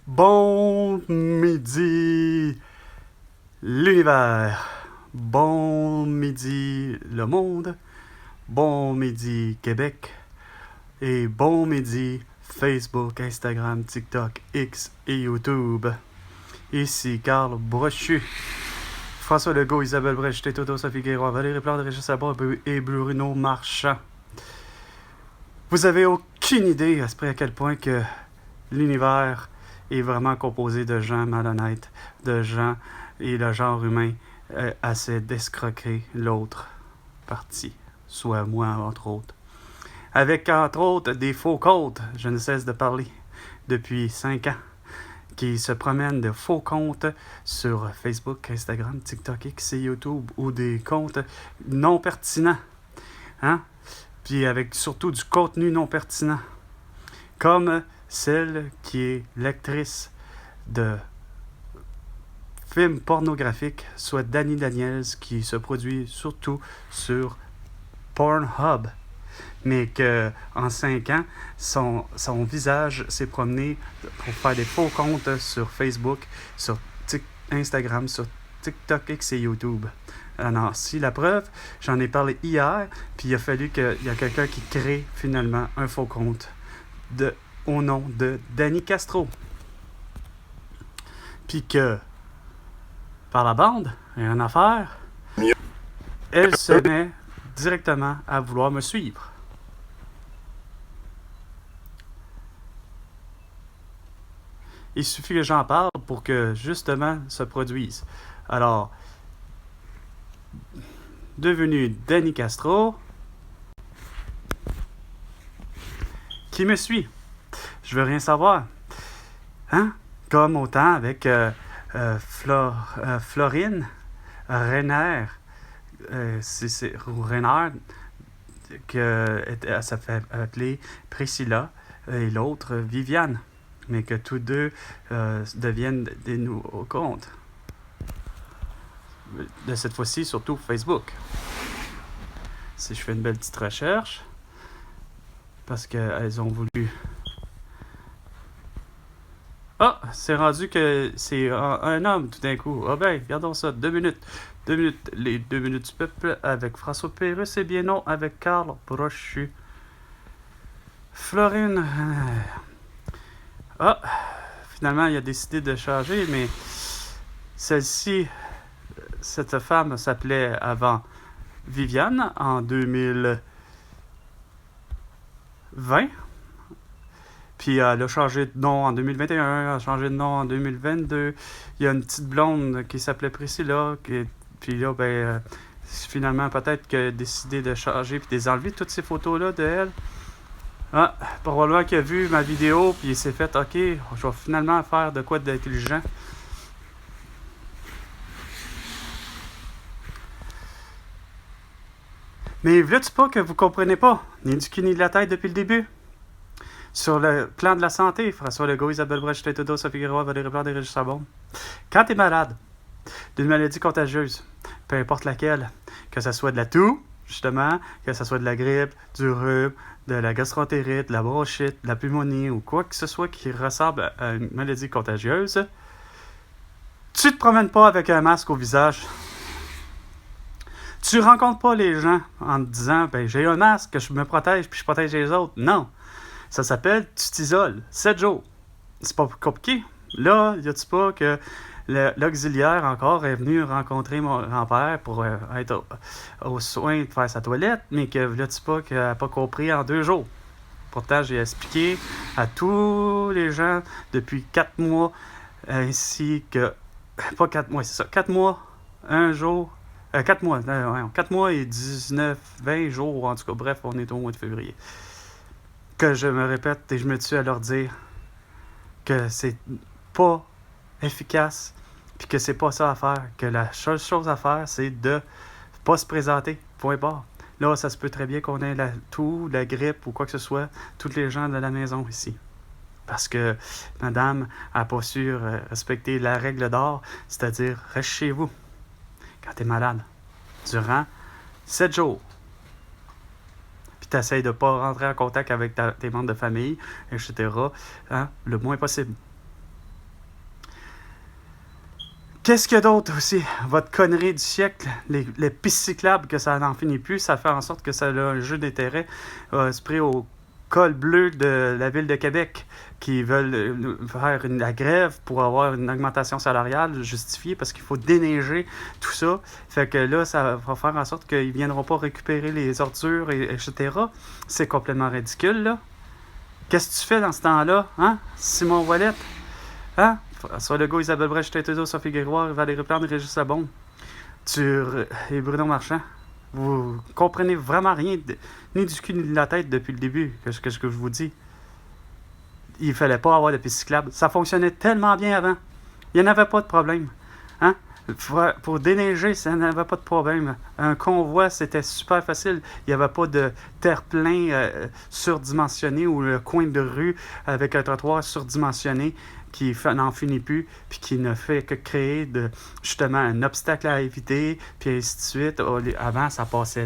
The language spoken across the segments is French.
Bon midi, l'univers. Bon midi, le monde. Bon midi, Québec. Et bon midi, Facebook, Instagram, TikTok, X et YouTube. Ici Carl Brochu. François Legault, Isabelle Brecht, Toto, Sophie Guéroy, Valérie Plante, Régis Sabot et Bruno Marchand. Vous avez aucune idée à quel point que l'univers est vraiment composé de gens malhonnêtes, de gens et le genre humain essaie d'escroquer l'autre partie, soit moi entre autres. Avec entre autres des faux comptes, je ne cesse de parler depuis 5 ans, qui se promènent de faux comptes sur Facebook, Instagram, TikTok, X et YouTube, ou des comptes non pertinents, hein? Puis avec surtout du contenu non pertinent, comme celle qui est l'actrice de films pornographiques, soit Dani Daniels, qui se produit surtout sur Pornhub, mais qu'en 5 ans, son visage s'est promené pour faire des faux comptes sur Facebook, sur Instagram, sur TikTok, X et YouTube. Alors, si la preuve, j'en ai parlé hier, puis il a fallu qu'il y a quelqu'un qui crée finalement un faux compte au nom de Dani Castro. Puis que, par la bande, rien à faire, elle se met directement à vouloir me suivre. Il suffit que j'en parle pour que, justement, se produise. Alors, devenu Dani Castro, qui me suit. Je veux rien savoir. Hein? Comme autant avec Florine Renner, ou Renner, que ça fait appeler Priscilla, et l'autre Viviane, mais que tous deux deviennent des nouveaux comptes. De cette fois-ci, surtout Facebook. Si je fais une belle petite recherche, parce qu'elles ont voulu... Ah, c'est rendu que c'est un homme tout d'un coup. Ah ben, regardons ça, 2 minutes. 2 minutes, les 2 minutes du peuple avec François Pérusse et bien non avec Carl Brochu. Florine... Ah, finalement, il a décidé de changer, mais celle-ci, cette femme s'appelait avant Viviane en 2020. Puis elle a changé de nom en 2021, elle a changé de nom en 2022. Il y a une petite blonde qui s'appelait Priscilla, puis là, finalement, peut-être qu'elle a décidé de changer puis de les enlever, toutes ces photos-là de elle. Ah, probablement qu'il a vu ma vidéo, puis il s'est fait, OK, je vais finalement faire de quoi d'intelligent. Mais veux-tu pas que vous comprenez pas, ni du cul ni de la tête depuis le début? Sur le plan de la santé, François Legault, Isabelle Brecht, Toto, Sophie Guéroy, Valérie Plante et Régis Sabot. Quand tu es malade d'une maladie contagieuse, peu importe laquelle, que ce soit de la toux, justement, que ce soit de la grippe, du rhume, de la gastroentérite, de la bronchite, de la pneumonie ou quoi que ce soit qui ressemble à une maladie contagieuse, tu te promènes pas avec un masque au visage. Tu rencontres pas les gens en te disant j'ai un masque, je me protège puis je protège les autres. Non. Ça s'appelle tu t'isoles 7 jours. C'est pas compliqué. Là, y a-tu pas que l'auxiliaire encore est venu rencontrer mon grand-père pour être aux soins de faire sa toilette, mais que là-tu pas qu'elle n'a pas compris en 2 jours. Pourtant, j'ai expliqué à tous les gens depuis 4 mois, ainsi que... Pas 4 mois, c'est ça. 4 mois, 1 jour... 4 mois, 4 mois et 19, 20 jours, en tout cas, bref, on est au mois de février. Que je me répète et je me tue à leur dire que c'est pas efficace, puis que c'est pas ça à faire, que la seule chose à faire, c'est de pas se présenter, point barre. Là, ça se peut très bien qu'on ait la toux, la grippe ou quoi que ce soit, tous les gens de la maison ici. Parce que madame n'a pas su respecter la règle d'or, c'est-à-dire reste chez vous quand tu es malade, durant 7 jours. Puis tu essaies de ne pas rentrer en contact avec tes membres de famille, etc., hein, le moins possible. Qu'est-ce qu'il y a d'autre aussi? Votre connerie du siècle, les pistes cyclables, que ça n'en finit plus, ça fait en sorte que ça a un jeu d'intérêt pris au col bleu de la ville de Québec qui veulent faire la grève pour avoir une augmentation salariale justifiée parce qu'il faut déneiger tout ça. Fait que là, ça va faire en sorte qu'ils ne viendront pas récupérer les ordures, etc. C'est complètement ridicule, là. Qu'est-ce que tu fais dans ce temps-là, hein? Simon Ouellet? Hein? François Legault, Isabelle Brèche, Trudeau, Sophie Grégoire, Valérie Plante, Régis Labombe et Bruno Marchand. Vous comprenez vraiment rien, ni du cul ni de la tête depuis le début, que ce que je vous dis. Il fallait pas avoir de piste cyclable. Ça fonctionnait tellement bien avant. Il n'y en avait pas de problème. Hein? Pour déneiger, ça n'avait pas de problème. Un convoi, c'était super facile. Il n'y avait pas de terre-plein surdimensionné ou le coin de rue avec un trottoir surdimensionné qui n'en finit plus, puis qui ne fait que créer justement un obstacle à éviter, puis ainsi de suite. Avant, ça passait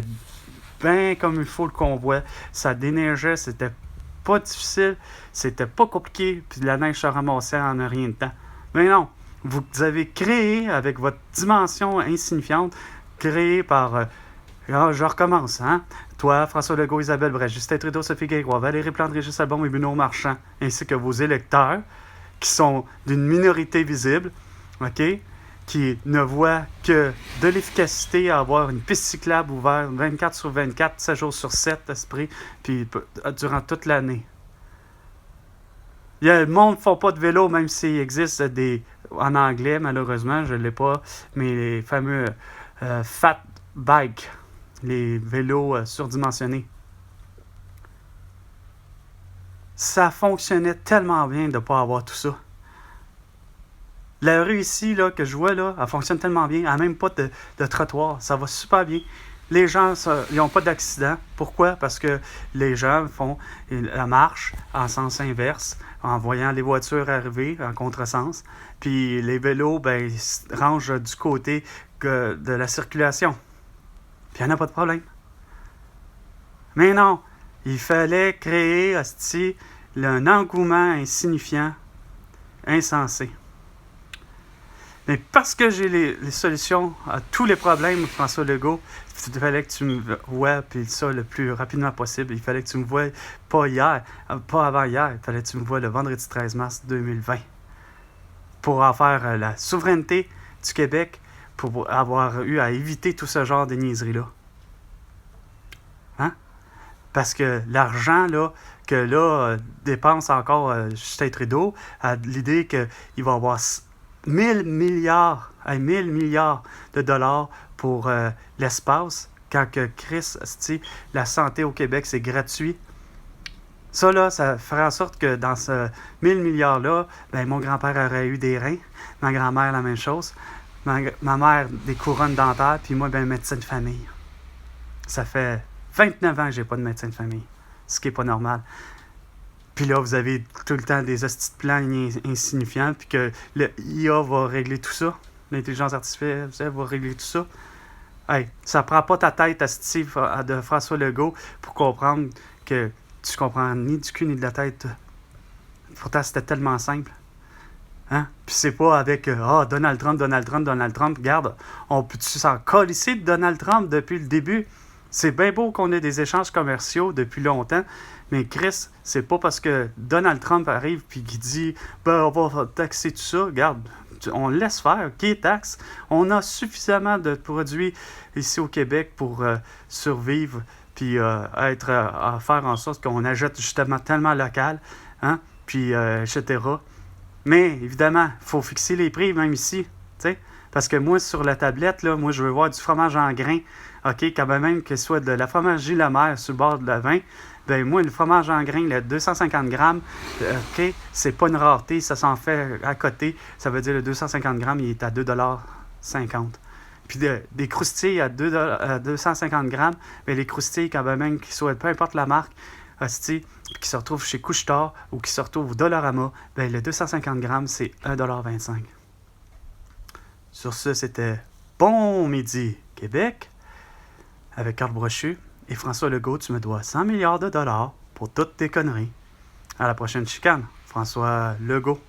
bien comme il faut le convoi. Ça déneigeait, c'était pas difficile, c'était pas compliqué, puis la neige se ramassait en rien de temps. Mais non, vous avez créé avec votre dimension insignifiante, créée par... je recommence, hein? Toi, François Legault, Isabelle Brèche, Justin Trudeau, Sophie Grégoire, Valérie Plante, Régis Labombe et Bruno Marchand, ainsi que vos électeurs, qui sont d'une minorité visible, OK? Qui ne voient que de l'efficacité à avoir une piste cyclable ouverte 24 sur 24, 7 jours sur 7, esprit, puis durant toute l'année. Le monde ne font pas de vélo, même s'il existe en anglais, malheureusement, je ne l'ai pas, mais les fameux fat bike, les vélos surdimensionnés. Ça fonctionnait tellement bien de ne pas avoir tout ça. La rue ici, là, que je vois, là, elle fonctionne tellement bien. Elle n'a même pas de trottoir. Ça va super bien. Les gens, ils n'ont pas d'accident. Pourquoi? Parce que les gens font la marche en sens inverse, en voyant les voitures arriver en contresens. Puis les vélos, ben, ils se rangent du côté de la circulation. Puis il n'y en a pas de problème. Mais non, il fallait créer, un engouement insignifiant, insensé. Mais parce que j'ai les solutions à tous les problèmes, François Legault, il fallait que tu me vois, puis ça le plus rapidement possible. Il fallait que tu me vois pas hier, pas avant hier. Il fallait que tu me vois le vendredi 13 mars 2020 pour en faire la souveraineté du Québec, pour avoir eu à éviter tout ce genre de niaiseries-là. Hein? Parce que l'argent que dépense encore Justin Trudeau, à l'idée qu'il va avoir 1000 milliards de dollars pour l'espace, quand que Chris, la santé au Québec, c'est gratuit. Ça ferait en sorte que dans ce 1000 milliards-là, ben, mon grand-père aurait eu des reins, ma grand-mère la même chose, ma mère des couronnes dentaires, puis moi, ben, médecin de famille. Ça fait 29 ans que j'ai pas de médecin de famille, ce qui est pas normal. Puis là, vous avez tout le temps des hosties de plans insignifiants, puis que le IA va régler tout ça. L'intelligence artificielle va régler tout ça. Hey, ça prend pas ta tête de François Legault pour comprendre que tu comprends ni du cul ni de la tête. Pourtant, c'était tellement simple. Hein? Puis c'est pas avec Donald Trump. Regarde, on peut-tu s'en colisser de Donald Trump depuis le début? C'est bien beau qu'on ait des échanges commerciaux depuis longtemps, mais Chris, c'est pas parce que Donald Trump arrive et qu'il dit on va taxer tout ça. Regarde, on laisse faire, qui taxe? On a suffisamment de produits ici au Québec pour survivre puis faire en sorte qu'on achète justement tellement local, hein? Puis etc. Mais évidemment, il faut fixer les prix même ici, tu sais. Parce que moi, sur la tablette, là, moi, je veux voir du fromage en grains. OK, quand même que ce soit de la fromagerie La Mer sur le bord de la vin, ben moi, le fromage en grains, le 250 grammes, OK, c'est pas une rareté, ça s'en fait à côté. Ça veut dire le 250 grammes, il est à 2,50 $. Puis des croustilles à 250 grammes, ben les croustilles, quand même, qui soient, peu importe la marque, qui se retrouvent chez Couche-Tard ou qui se retrouvent au Dollarama, ben le 250 grammes, c'est 1,25 $. Sur ce, c'était Bon Midi Québec avec Carl Brochu et François Legault. Tu me dois 100 milliards de dollars pour toutes tes conneries. À la prochaine chicane, François Legault.